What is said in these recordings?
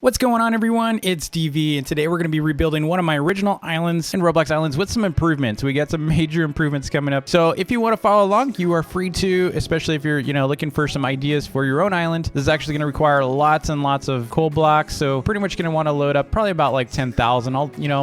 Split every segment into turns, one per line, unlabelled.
What's going on, everyone? It's DV, and today we're going to be rebuilding one of my original islands in Roblox Islands with some improvements. We got some major improvements coming up. So if you want to follow along, you are free to, especially if you're, looking for some ideas for your own island. This is actually going to require lots and lots of coal blocks. So pretty much going to want to load up probably about like 10,000.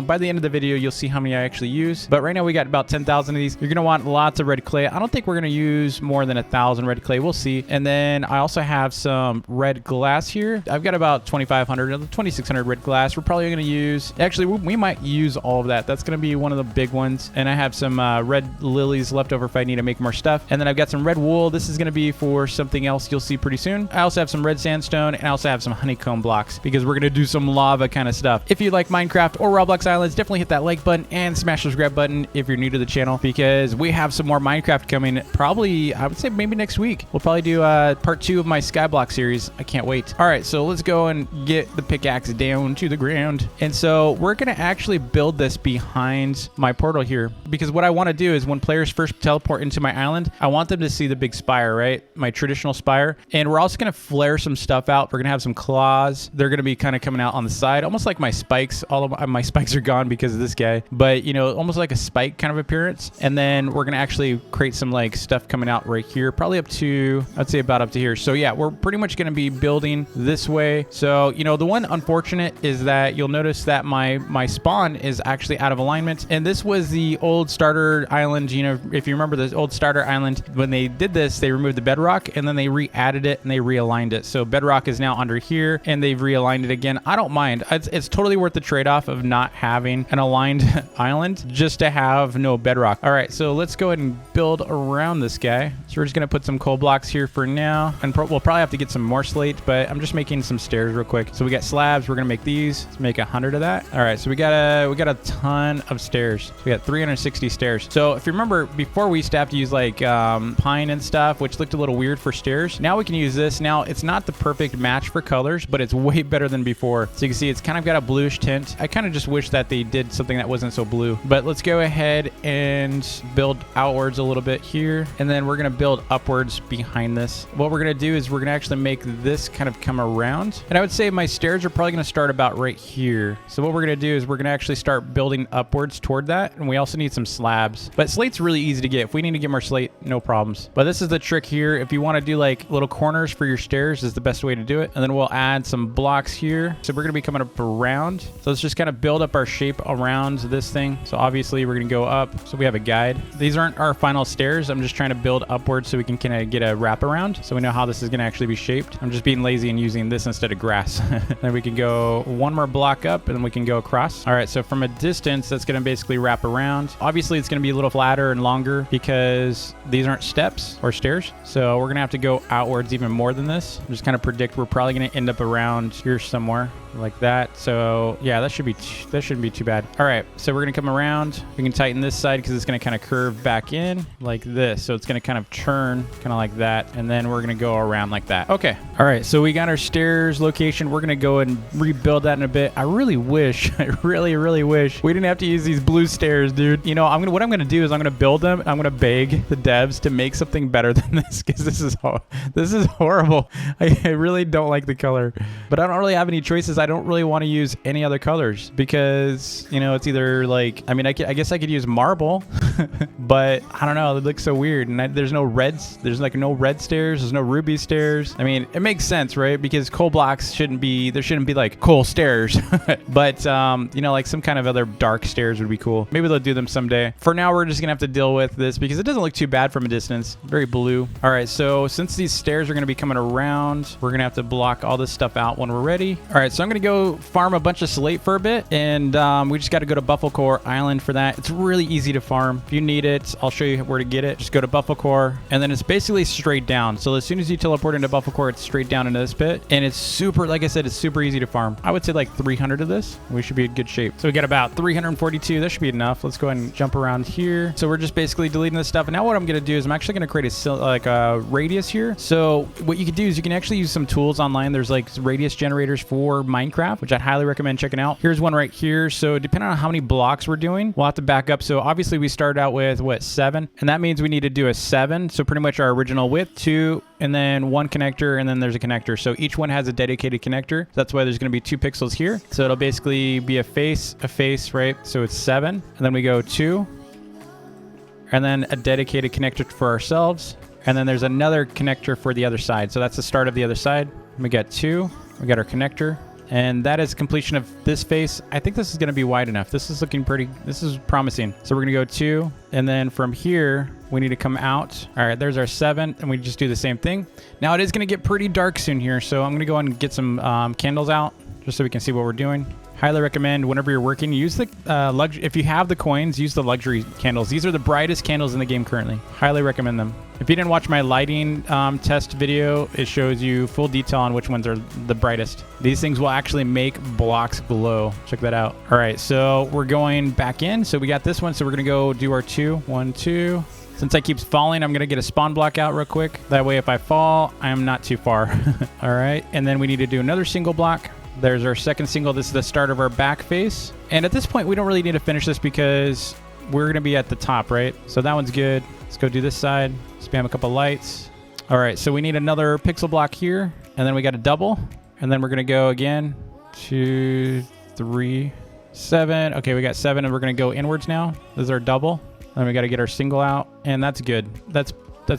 By the end of the video, you'll see how many I actually use. But right now we got about 10,000 of these. You're going to want lots of red clay. I don't think we're going to use more than 1,000 red clay. We'll see. And then I also have some red glass here. I've got about 2,500. 2,600 red glass. We're probably going to use, actually we might use all of that. That's going to be one of the big ones. And I have some red lilies left over if I need to make more stuff. And then I've got some red wool. This is going to be for something else you'll see pretty soon. I also have some red sandstone, and I also have some honeycomb blocks because we're going to do some lava kind of stuff. If you like Minecraft or Roblox Islands, definitely hit that like button and smash the subscribe button if you're new to the channel, because we have some more Minecraft coming probably, I would say maybe next week. We'll probably do part 2 of my skyblock series. I can't wait. All right, so let's go and get the pickaxe down to the ground. And so we're going to actually build this behind my portal here, because what I want to do is when players first teleport into my island, I want them to see the big spire, right? My traditional spire. And we're also going to flare some stuff out. We're going to have some claws. They're going to be kind of coming out on the side, almost like my spikes. All of my spikes are gone because of this guy, but almost like a spike kind of appearance. And then we're going to actually create some like stuff coming out right here, probably up to, I'd say about up to here. So yeah, we're pretty much going to be building this way. So, the one unfortunate is that you'll notice that my spawn is actually out of alignment. And this was the old starter island. If you remember this old starter island, when they did this, they removed the bedrock and then they re-added it and they realigned it. So bedrock is now under here and they've realigned it again. I don't mind. It's totally worth the trade-off of not having an aligned island just to have no bedrock. All right, so let's go ahead and build around this guy. So we're just going to put some coal blocks here for now. And we'll probably have to get some more slate, but I'm just making some stairs real quick. So we got slabs. We're going to make these. Let's make 100 of that. All right, so we got a ton of stairs. So we got 360 stairs. So if you remember, before we used to have to use like pine and stuff, which looked a little weird for stairs. Now we can use this. Now it's not the perfect match for colors, but it's way better than before. So you can see it's kind of got a bluish tint. I kind of just wish that they did something that wasn't so blue. But let's go ahead and build outwards a little bit here, and then we're going to build upwards behind this. What we're going to do is we're going to actually make this kind of come around, and I would say my stairs are probably going to start about right here. So what we're going to do is we're going to actually start building upwards toward that, and we also need some slabs. But slate's really easy to get. If we need to get more slate, no problems. But this is the trick here. If you want to do like little corners for your stairs, is the best way to do it. And then we'll add some blocks here. So we're going to be coming up around. So let's just kind of build up our shape around this thing. So obviously we're going to go up. So we have a guide. These aren't our final stairs. I'm just trying to build upwards so we can kind of get a wraparound, so we know how this is going to actually be shaped. I'm just being lazy and using this instead of grass. Then we can go one more block up and then we can go across. All right, so from a distance, that's going to basically wrap around. Obviously, it's going to be a little flatter and longer because these aren't steps or stairs. So we're going to have to go outwards even more than this. I'm just kind of predict we're probably going to end up around here somewhere like that. So yeah, that shouldn't be too bad. All right, so we're going to come around. We can tighten this side because it's going to kind of curve back in like this. So it's going to kind of turn kind of like that. And then we're going to go around like that. Okay. All right, so we got our stairs location. We're going to go and rebuild that in a bit. I really wish, I really wish we didn't have to use these blue stairs, dude. What I'm going to do is I'm going to build them. I'm going to beg the devs to make something better than this, because this is horrible. I really don't like the color, but I don't really have any choices. I don't really want to use any other colors because, it's either like, I guess I could use marble, but I don't know. It looks so weird. And there's no reds. There's like no red stairs. There's no ruby stairs. I mean, it makes sense, right? Because coal blocks there shouldn't be like coal stairs, but, like some kind of other dark stairs would be cool. Maybe they'll do them someday. For now, we're just going to have to deal with this because it doesn't look too bad from a distance. Very blue. All right. So since these stairs are going to be coming around, we're going to have to block all this stuff out when we're ready. All right. So I'm going to go farm a bunch of slate for a bit, and we just got to go to Buffalo Island for that. It's really easy to farm. If you need it, I'll show you where to get it. Just go to Buffalo, and then it's basically straight down. So as soon as you teleport into Buffalo, it's straight down into this pit, and it's super, like I said, it's super easy to farm. I would say like 300 of this. We should be in good shape. So we got about 342. That should be enough. Let's go ahead and jump around here. So we're just basically deleting this stuff. And now what I'm going to do is I'm actually going to create a radius here. So what you can do is you can actually use some tools online. There's like radius generators for Minecraft, which I'd highly recommend checking out. Here's one right here. So depending on how many blocks we're doing, we'll have to back up. So obviously we started started out with what, 7, and that means we need to do a 7. So pretty much our original width, 2, and then 1 connector, and then there's a connector. So each one has a dedicated connector. That's why there's going to be 2 pixels here. So it'll basically be a face, right? So it's 7, and then we go 2, and then a dedicated connector for ourselves, and then there's another connector for the other side. So that's the start of the other side. We got 2, we got our connector. And that is completion of this face. I think this is going to be wide enough. This is looking pretty, this is promising. So we're going to go 2, and then from here, we need to come out. All right, there's our 7, and we just do the same thing. Now it is going to get pretty dark soon here, so I'm going to go and get some candles out just so we can see what we're doing. Highly recommend whenever you're working, use the if you have the coins, use the luxury candles. These are the brightest candles in the game currently. Highly recommend them. If you didn't watch my lighting test video, it shows you full detail on which ones are the brightest. These things will actually make blocks glow. Check that out. All right, so we're going back in. So we got this one, so we're gonna go do our 2. 1, 2. Since I keep falling, I'm gonna get a spawn block out real quick. That way if I fall, I'm not too far. All right, and then we need to do another single block. There's our second single. This is the start of our back face. And at this point, we don't really need to finish this because we're going to be at the top, right? So that one's good. Let's go do this side. Spam a couple lights. All right, so we need another pixel block here. And then we got a double. And then we're going to go again. 2, 3, 7. Okay, we got 7, and we're going to go inwards now. This is our double. Then we got to get our single out. And that's good. That's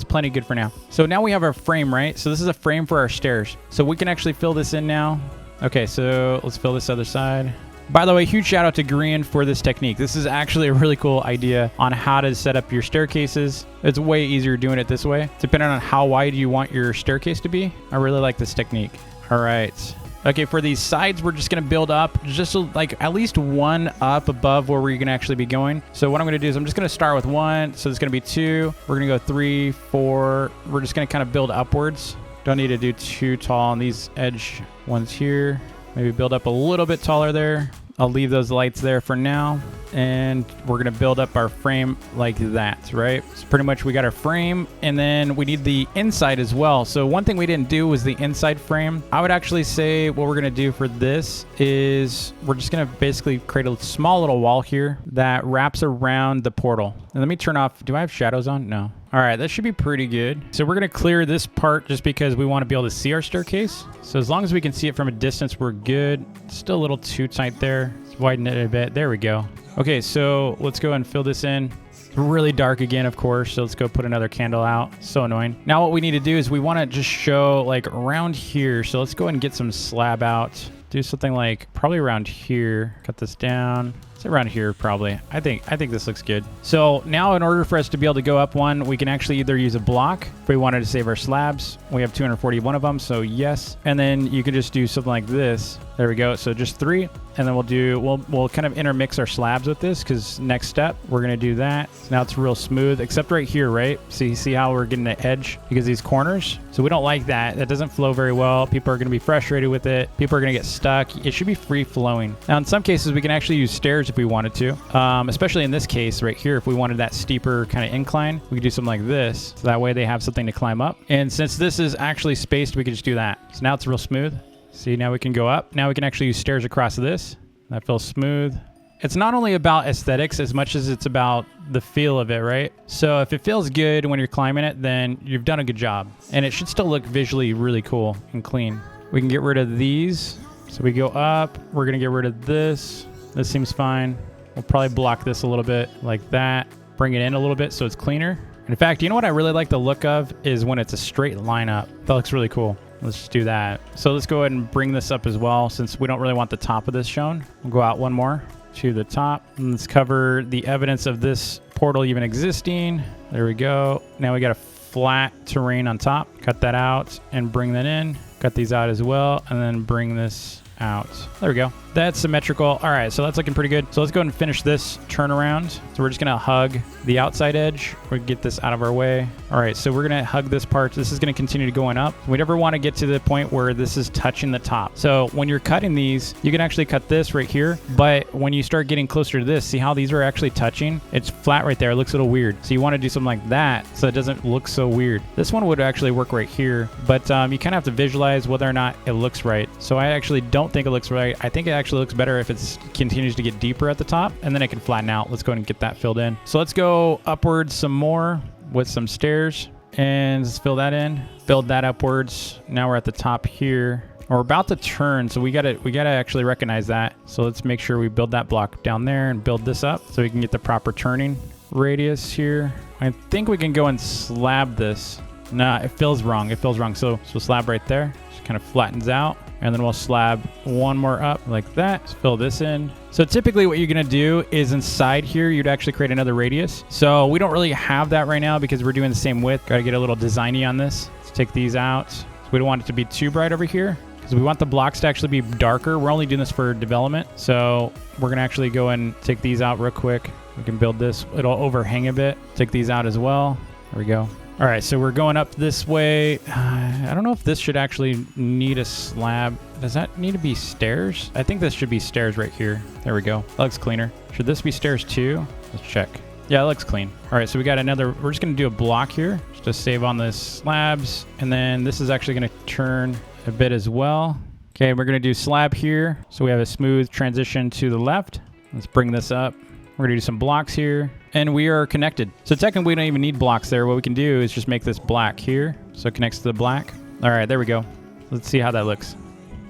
plenty good for now. So now we have our frame, right? So this is a frame for our stairs. So we can actually fill this in now. Okay, so let's fill this other side. By the way, huge shout out to Grian for this technique. This is actually a really cool idea on how to set up your staircases. It's way easier doing it this way, depending on how wide you want your staircase to be. I really like this technique. All right. Okay, for these sides, we're just going to build up just like at least 1 up above where we're going to actually be going. So what I'm going to do is I'm just going to start with 1. So it's going to be 2. We're going to go 3, 4. We're just going to kind of build upwards. Don't need to do too tall on these edge ones here. Maybe build up a little bit taller there. I'll leave those lights there for now. And we're going to build up our frame like that, right? So pretty much we got our frame, and then we need the inside as well. So one thing we didn't do was the inside frame. I would actually say what we're going to do for this is we're just going to basically create a small little wall here that wraps around the portal. And let me turn off. Do I have shadows on? No. All right, that should be pretty good. So we're going to clear this part just because we want to be able to see our staircase. So as long as we can see it from a distance, we're good. Still a little too tight there. Let's widen it a bit. There we go. Okay, so let's go and fill this in. It's really dark again, of course. So let's go put another candle out. So annoying. Now what we need to do is we want to just show like around here. So let's go ahead and get some slab out. Do something like probably around here. Cut this down. It's around here probably. I think this looks good. So now in order for us to be able to go up one, we can actually either use a block if we wanted to save our slabs. We have 241 of them, so yes. And then you could just do something like this. There we go. So just 3. And then we'll kind of intermix our slabs with this because next step, we're going to do that. So now it's real smooth, except right here, right? So you see how we're getting the edge because these corners. So we don't like that. That doesn't flow very well. People are going to be frustrated with it. People are going to get stuck. It should be free flowing. Now, in some cases, we can actually use stairs if we wanted to, especially in this case right here. If we wanted that steeper kind of incline, we could do something like this. So that way they have something to climb up. And since this is actually spaced, we could just do that. So now it's real smooth. See, now we can go up. Now we can actually use stairs across this. That feels smooth. It's not only about aesthetics as much as it's about the feel of it, right? So if it feels good when you're climbing it, then you've done a good job. And it should still look visually really cool and clean. We can get rid of these. So we go up. We're going to get rid of this. This seems fine. We'll probably block this a little bit like that. Bring it in a little bit so it's cleaner. In fact, you know what I really like the look of is when it's a straight line up. That looks really cool. Let's just do that. So let's go ahead and bring this up as well since we don't really want the top of this shown. We'll go out one more to the top. And let's cover the evidence of this portal even existing. There we go. Now we got a flat terrain on top. Cut that out and bring that in. Cut these out as well and then bring this out. There we go. That's symmetrical. All right, so that's looking pretty good. So let's go ahead and finish this turnaround. So we're just gonna hug the outside edge. We'll get this out of our way. All right, so we're gonna hug this part. This is gonna continue going up. We never wanna get to the point where this is touching the top. So when you're cutting these, you can actually cut this right here. But when you start getting closer to this, see how these are actually touching? It's flat right there. It looks a little weird. So you wanna do something like that so it doesn't look so weird. This one would actually work right here, but you kind of have to visualize whether or not it looks right. So I actually don't don't think it looks right. I think it actually looks better if it continues to get deeper at the top, and then it can flatten out. Let's go ahead and get that filled in. So let's go upwards some more with some stairs, and let's fill that in. Build that upwards. Now we're at the top here. We're about to turn, so we gotta actually recognize that. So let's make sure we build that block down there and build this up so we can get the proper turning radius here. I think we can go and slab this. Nah, it feels wrong. It feels wrong. So slab right there. Just kind of flattens out. And then we'll slab one more up like that. Let's fill this in. So typically what you're going to do is inside here, you'd actually create another radius. So we don't really have that right now because we're doing the same width. Got to get a little designy on this. Let's take these out. So we don't want it to be too bright over here because we want the blocks to actually be darker. We're only doing this for development. So we're going to actually go and take these out real quick. We can build this. It'll overhang a bit. Take these out as well. There we go. All right, so we're going up this way. I don't know if this should actually need a slab. Does that need to be stairs? I think this should be stairs right here. There we go. That looks cleaner. Should this be stairs too? Let's check. Yeah, it looks clean. All right, so we got another, we're just gonna do a block here just to save on the slabs. And then this is actually gonna turn a bit as well. Okay, we're gonna do slab here. So we have a smooth transition to the left. Let's bring this up. We're gonna do some blocks here, and we are connected. So technically we don't even need blocks there. What we can do is just make this black here. So it connects to the black. All right, there we go. Let's see how that looks.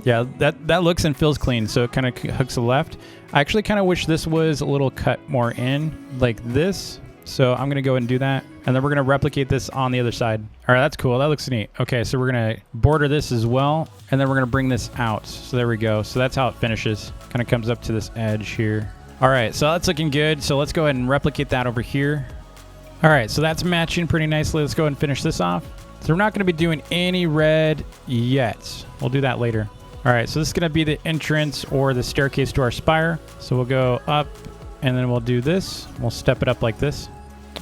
Yeah, that looks and feels clean. So it kind of hooks to the left. I actually kind of wish this was a little cut more in like this. So I'm gonna go ahead and do that. And then we're gonna replicate this on the other side. All right, that's cool, that looks neat. Okay, so we're gonna border this as well. And then we're gonna bring this out. So there we go. So that's how it finishes. Kind of comes up to this edge here. All right, so that's looking good. So let's go ahead and replicate that over here. All right, so that's matching pretty nicely. Let's go ahead and finish this off. So we're not gonna be doing any red yet. We'll do that later. All right, so this is gonna be the entrance or the staircase to our spire. So we'll go up and then we'll do this. We'll step it up like this.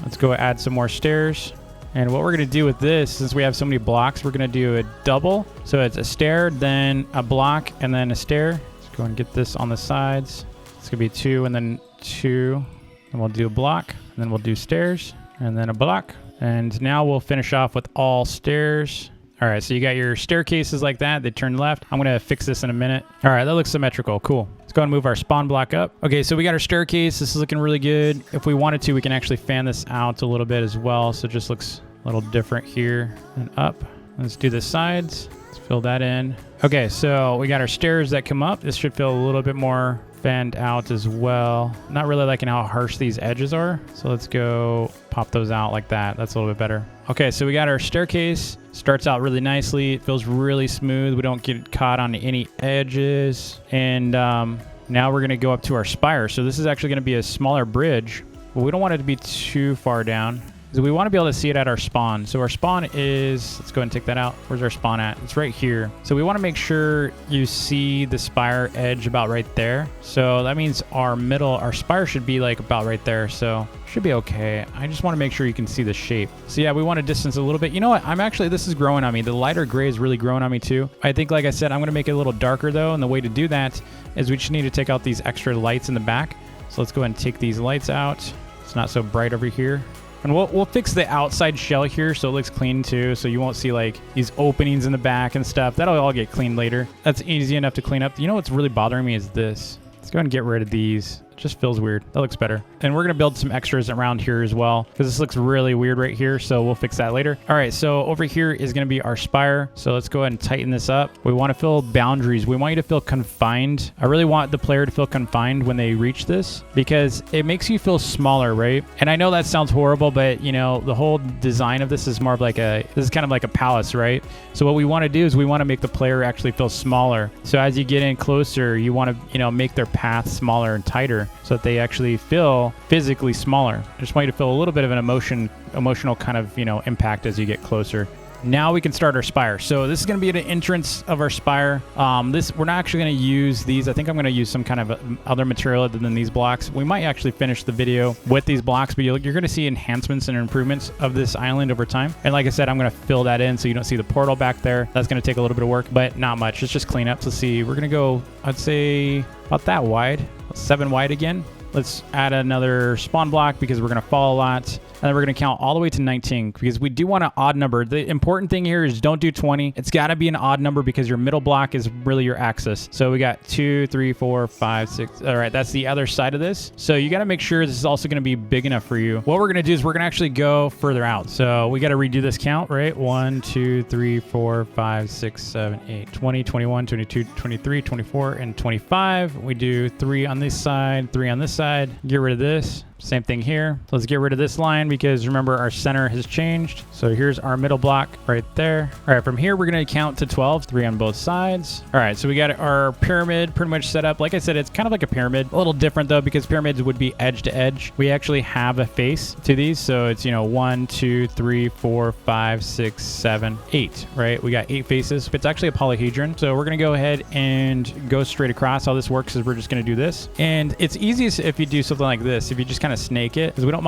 Let's go add some more stairs. And what we're gonna do with this, since we have so many blocks, we're gonna do a double. So it's a stair, then a block, and then a stair. Let's go and get this on the sides. It's gonna be 2 and then 2, and we'll do a block, and then we'll do stairs, and then a block. And now we'll finish off with all stairs. All right, so you got your staircases like that. They turn left. I'm gonna fix this in a minute. All right, that looks symmetrical, cool. Let's go and move our spawn block up. Okay, so we got our staircase. This is looking really good. If we wanted to, we can actually fan this out a little bit as well. So it just looks a little different here and up. Let's do the sides. Let's fill that in. Okay, so we got our stairs that come up. This should feel a little bit more fanned out as well. Not really liking how harsh these edges are. So let's go pop those out like that. That's a little bit better. Okay, so we got our staircase. Starts out really nicely. It feels really smooth. We don't get caught on any edges. And now we're gonna go up to our spire. So this is actually gonna be a smaller bridge, but we don't want it to be too far down. So we want to be able to see it at our spawn. So our spawn is, let's go ahead and take that out. Where's our spawn at? It's right here. So we want to make sure you see the spire edge about right there. So that means our spire should be like about right there. So should be okay. I just want to make sure you can see the shape. So yeah, we want to distance a little bit. You know what? This is growing on me. The lighter gray is really growing on me too. I think, like I said, I'm going to make it a little darker though. And the way to do that is we just need to take out these extra lights in the back. So let's go ahead and take these lights out. It's not so bright over here. And we'll fix the outside shell here so it looks clean too, so you won't see like these openings in the back and stuff. That'll all get cleaned later. That's easy enough to clean up. You know what's really bothering me is this. Let's go ahead and get rid of these. It just feels weird. That looks better. And we're going to build some extras around here as well because this looks really weird right here. So we'll fix that later. All right. So over here is going to be our spire. So let's go ahead and tighten this up. We want to fill boundaries. We want you to feel confined. I really want the player to feel confined when they reach this because it makes you feel smaller, right? And I know that sounds horrible, but you know, the whole design of this is more of like this is kind of like a palace, right? So what we want to do is we want to make the player actually feel smaller. So as you get in closer, you want to, make their path smaller and tighter so that they actually feel physically smaller. I just want you to feel a little bit of an emotional kind of, impact as you get closer. Now we can start our spire. So this is going to be the entrance of our spire. We're not actually going to use these. I think I'm going to use some kind of other material other than these blocks. We might actually finish the video with these blocks, but you're going to see enhancements and improvements of this island over time. And like I said, I'm going to fill that in so you don't see the portal back there. That's going to take a little bit of work, but not much. It's just cleanup. So see, we're going to go, I'd say about that wide, 7 wide again. Let's add another spawn block because we're going to fall a lot. And then we're going to count all the way to 19 because we do want an odd number. The important thing here is don't do 20. It's got to be an odd number because your middle block is really your axis. So we got 2, 3, 4, 5, 6. All right, that's the other side of this. So you got to make sure this is also going to be big enough for you. What we're going to do is we're going to actually go further out. So we got to redo this count, right? 1, 2, 3, 4, 5, 6, 7, 8, 20, 21, 22, 23, 24, and 25. We do 3 on this side, 3 on this side. Get rid of this. Same thing here. So let's get rid of this line because remember our center has changed. So here's our middle block right there. All right, from here, we're going to count to 12, 3 on both sides. All right, so we got our pyramid pretty much set up. Like I said, it's kind of like a pyramid. A little different though because pyramids would be edge to edge. We actually have a face to these. So it's, 1, 2, 3, 4, 5, 6, 7, 8, right? We got 8 faces. It's actually a polyhedron. So we're going to go ahead and go straight across. How this works is we're just going to do this. And it's easiest if you do something like this. If you just kind of snake it, because we don't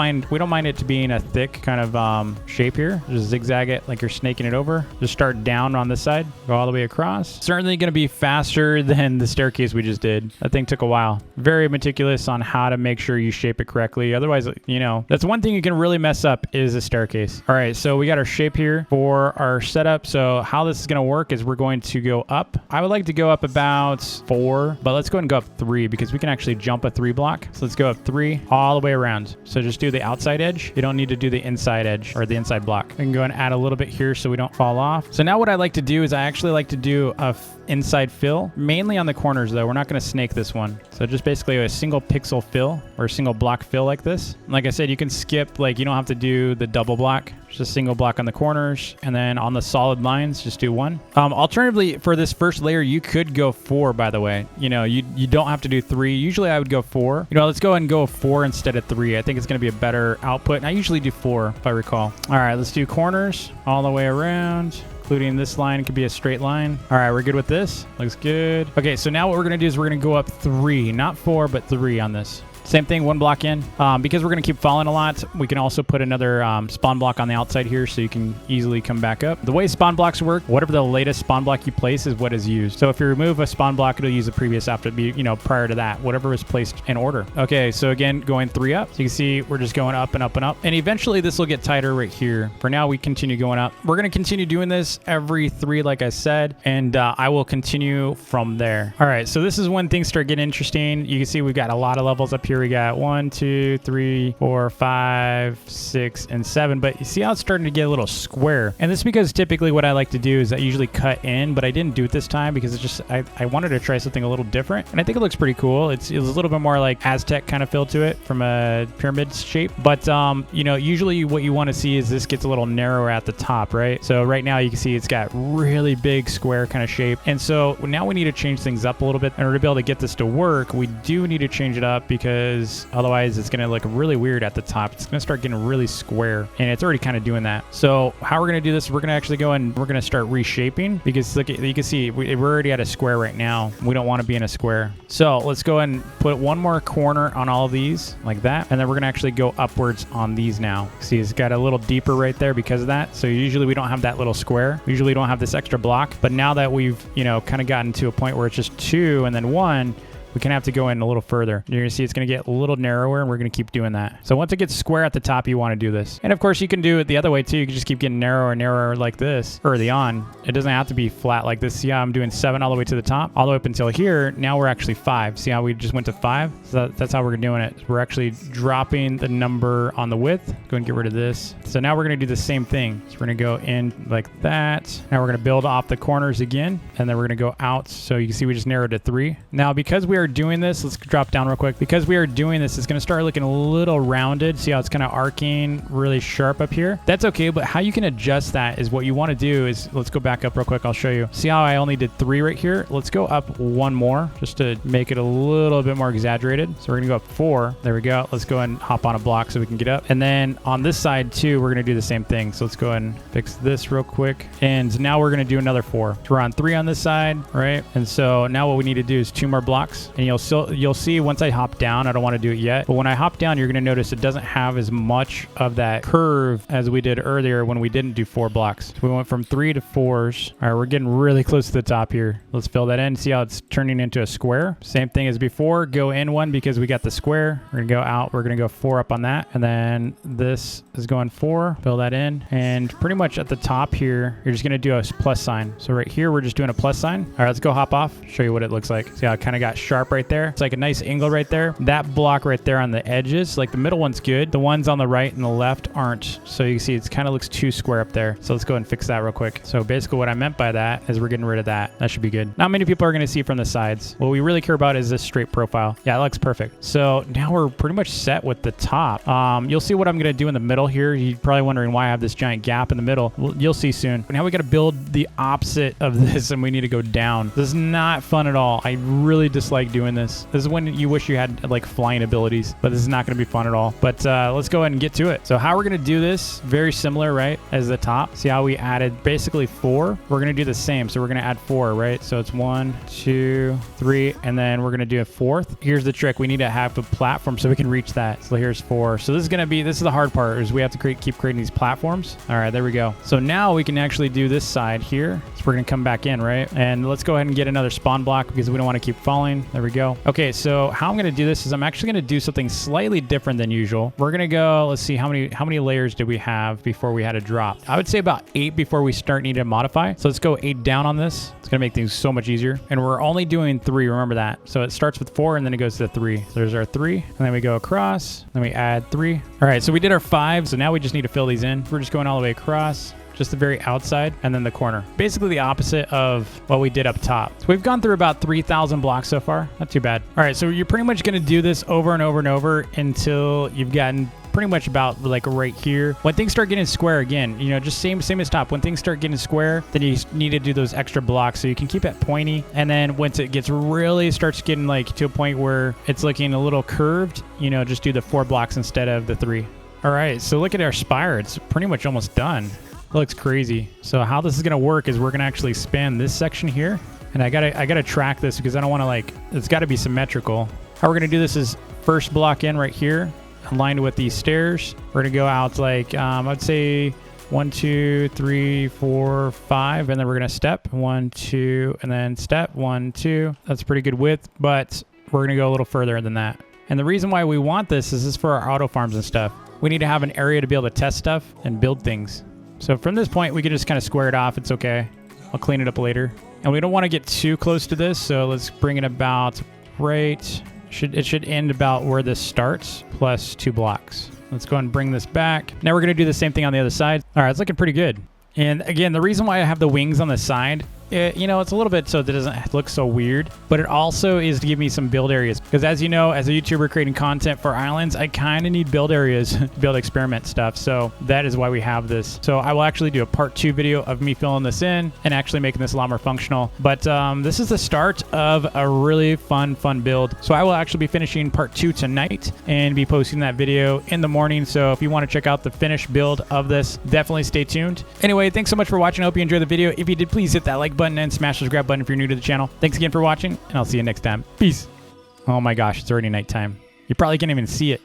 mind it to being a thick kind of shape here. Just zigzag it like you're snaking it over. Just start down on this side, go all the way across. Certainly going to be faster than the staircase we just did. That thing took a while. Very meticulous on how to make sure you shape it correctly. Otherwise, that's one thing you can really mess up is a staircase. All right, so we got our shape here for our setup. So how this is going to work is we're going to go up. I would like to go up about 4, but let's go ahead and go up 3 because we can actually jump a 3 block. So let's go up 3 all the way around. So just do the outside edge. You don't need to do the inside edge or the inside block. I can go and add a little bit here so we don't fall off. So now what I like to do is I actually like to do a inside fill, mainly on the corners though. We're not going to snake this one. So just basically a single pixel fill or a single block fill like this. Like I said, you can skip, you don't have to do the double block. Just a single block on the corners, and then on the solid lines, just do 1. Alternatively, for this first layer, you could go 4, by the way. You don't have to do 3. Usually I would go 4. Let's go ahead and go 4 instead of 3. I think it's going to be a better output. And I usually do 4, if I recall. All right, let's do corners all the way around, including this line. It could be a straight line. All right, we're good with this. Looks good. Okay, so now what we're going to do is we're going to go up 3, not 4, but 3 on this. Same thing, 1 block in. Because we're going to keep falling a lot, we can also put another spawn block on the outside here so you can easily come back up. The way spawn blocks work, whatever the latest spawn block you place is what is used. So if you remove a spawn block, it'll use the previous after, prior to that, whatever was placed in order. Okay, so again, going 3 up. So you can see we're just going up and up and up. And eventually this will get tighter right here. For now, we continue going up. We're going to continue doing this every 3, like I said, and I will continue from there. All right, so this is when things start getting interesting. You can see we've got a lot of levels up here. We got 1, 2, 3, 4, 5, 6, and 7. But you see how it's starting to get a little square. And this is because typically what I like to do is I usually cut in, but I didn't do it this time because it's just, I wanted to try something a little different. And I think it looks pretty cool. It's a little bit more like Aztec kind of feel to it from a pyramid shape. But, usually what you want to see is this gets a little narrower at the top, right? So right now you can see it's got really big square kind of shape. And so now we need to change things up a little bit. In order to be able to get this to work, we do need to change it up because otherwise it's going to look really weird at the top. It's going to start getting really square, and it's already kind of doing that. So how we're going to do this, we're going to actually go and we're going to start reshaping because look, you can see we're already at a square right now. We don't want to be in a square. So let's go and put 1 more corner on all of these like that. And then we're going to actually go upwards on these now. See, it's got a little deeper right there because of that. So usually we don't have that little square. We usually don't have this extra block. But now that we've, kind of gotten to a point where it's just 2 and then 1, we can have to go in a little further. You're going to see it's going to get a little narrower, and we're going to keep doing that. So once it gets square at the top, you want to do this. And of course, you can do it the other way too. You can just keep getting narrower and narrower like this early on. It doesn't have to be flat like this. See how I'm doing 7 all the way to the top, all the way up until here. Now we're actually 5. See how we just went to 5? So that's how we're doing it. We're actually dropping the number on the width. Go and get rid of this. So now we're going to do the same thing. So we're going to go in like that. Now we're going to build off the corners again, and then we're going to go out. So you can see we just narrowed to 3. Now, because we are doing this, let's drop down real quick. Because we are doing this, it's going to start looking a little rounded. See how it's kind of arcing really sharp up here? That's okay, but how you can adjust that is what you want to do is, let's go back up real quick. I'll show you. See how I only did 3 right here? Let's go up 1 more just to make it a little bit more exaggerated. So we're going to go up 4. There we go. Let's go and hop on a block so we can get up. And then on this side too, we're going to do the same thing. So let's go ahead and fix this real quick. And now we're going to do another 4. So we're on 3 on this side, right? And so now what we need to do is 2 more blocks. And you'll see once I hop down, I don't want to do it yet, but when I hop down, you're going to notice it doesn't have as much of that curve as we did earlier when we didn't do 4 blocks. So we went from 3 to 4s. All right, we're getting really close to the top here. Let's fill that in. See how it's turning into a square? Same thing as before. Go in 1 because we got the square. We're going to go out. We're going to go 4 up on that. And then this is going 4. Fill that in. And pretty much at the top here, you're just going to do a plus sign. So right here, we're just doing a plus sign. All right, let's go hop off. Show you what it looks like. See how it kind of got sharp right there? It's like a nice angle right there. That block right there on the edges, like the middle one's good. The ones on the right and the left aren't. So you can see it kind of looks too square up there. So let's go and fix that real quick. So basically what I meant by that is we're getting rid of that. That should be good. Not many people are going to see from the sides. What we really care about is this straight profile. Yeah, it looks perfect. So now we're pretty much set with the top. You'll see what I'm going to do in the middle here. You're probably wondering why I have this giant gap in the middle. Well, you'll see soon. But now we got to build the opposite of this and we need to go down. This is not fun at all. I really dislike doing this. This is when you wish you had like flying abilities, but this is not going to be fun at all. But let's go ahead and get to it. So how we're going to do this, very similar, right, as the top. See how we added basically 4? We're going to do the same. So we're going to add 4, right? So it's 1, 2, 3, and then we're going to do a 4th. Here's the trick. We need to have a platform so we can reach that. So here's 4. So this is the hard part, is we have to keep creating these platforms. All right, there we go. So now we can actually do this side here. So we're going to come back in, right? And let's go ahead and get another spawn block because we don't want to keep falling. There we go. Okay, so how I'm going to do this is I'm actually going to do something slightly different than usual. We're going to go, let's see, how many layers did we have before we had a drop? I would say about 8 before we start needing to modify. So let's go 8 down on this. It's going to make things so much easier. And we're only doing 3, remember that. So it starts with 4 and then it goes to 3. So there's our 3. And then we go across. Then we add 3. All right, so we did our 5. So now we just need to fill these in. We're just going all the way across. Just the very outside and then the corner. Basically the opposite of what we did up top. So we've gone through about 3,000 blocks so far. Not too bad. All right, so you're pretty much going to do this over and over and over until you've gotten pretty much about like right here. When things start getting square again, you know, just same as top. When things start getting square, then you need to do those extra blocks so you can keep it pointy. And then once it gets really starts getting like to a point where it's looking a little curved, you know, just do the 4 blocks instead of the 3. All right, so look at our spire. It's pretty much almost done. It looks crazy. So how this is going to work is we're going to actually span this section here. And I gotta track this because I don't want to like, it's got to be symmetrical. How we're going to do this is first block in right here, aligned with these stairs. We're going to go out like, I'd say 1, 2, 3, 4, 5. And then we're going to step 1, 2, and then step 1, 2. That's pretty good width, but we're going to go a little further than that. And the reason why we want this is for our auto farms and stuff. We need to have an area to be able to test stuff and build things. So from this point, we can just kind of square it off. It's okay. I'll clean it up later. And we don't want to get too close to this. So let's bring it about right. It should end about where this starts plus 2 blocks. Let's go ahead and bring this back. Now we're going to do the same thing on the other side. All right, it's looking pretty good. And again, the reason why I have the wings on the side, you know, it's a little bit so that it doesn't look so weird, but it also is to give me some build areas. Because as you know, as a YouTuber creating content for islands, I kind of need build areas to build experiment stuff. So that is why we have this. So I will actually do a part 2 video of me filling this in and actually making this a lot more functional. But this is the start of a really fun build. So I will actually be finishing part 2 tonight and be posting that video in the morning. So if you want to check out the finished build of this, definitely stay tuned. Anyway, thanks so much for watching. I hope you enjoyed the video. If you did, please hit that like button and smash the subscribe button if you're new to the channel. Thanks again for watching, and I'll see you next time. Peace. Oh my gosh, it's already nighttime. You probably can't even see it.